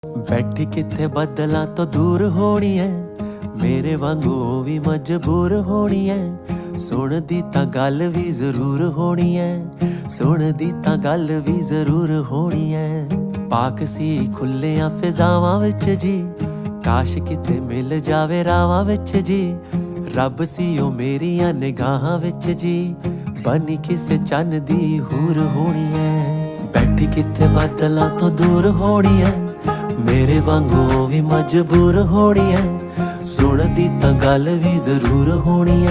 ਬੈਠੀ ਕਿੱਥੇ ਬੱਦਲਾਂ ਤੋਂ ਦੂਰ ਹੋਣੀ ਐ, ਮੇਰੇ ਵਾਂਗੂ ਵੀ ਮਜਬੂਰ ਹੋਣੀ ਐ। ਸੁਣਦੀ ਤਾਂ ਗੱਲ ਵੀ ਜ਼ਰੂਰ ਹੋਣੀ ਐ, ਸੁਣਦੀ ਤਾਂ ਗੱਲ ਵੀ ਜ਼ਰੂਰ ਹੋਣੀ ਐ। ਪਾਕ ਸੀ ਖੁੱਲਿਆਂ ਫਿਜ਼ਾਵਾਂ ਵਿੱਚ ਜੀ, ਕਾਸ਼ ਕਿਤੇ ਮਿਲ ਜਾਵੇ ਰਾਵਾਂ ਵਿੱਚ ਜੀ। ਰੱਬ ਸੀ ਉਹ ਮੇਰੀਆਂ ਨਿਗਾਹਾਂ ਵਿੱਚ ਜੀ, ਬਣੀ ਕਿਸੇ ਚੰਨ ਦੀ ਹੂਰ ਹੋਣੀ ਐ। ਬੈਠੀ ਕਿੱਥੇ ਬੱਦਲਾਂ ਤੋਂ ਦੂਰ ਹੋਣੀ ਐ, ਮੇਰੇ ਵਾਂਗੂ ਵੀ ਮਜਬੂਰ ਹੋਣੀ ਐ। ਸੁਣਦੀ ਤਾਂ ਗੱਲ ਵੀ ਜ਼ਰੂਰ ਹੋਣੀ ਐ।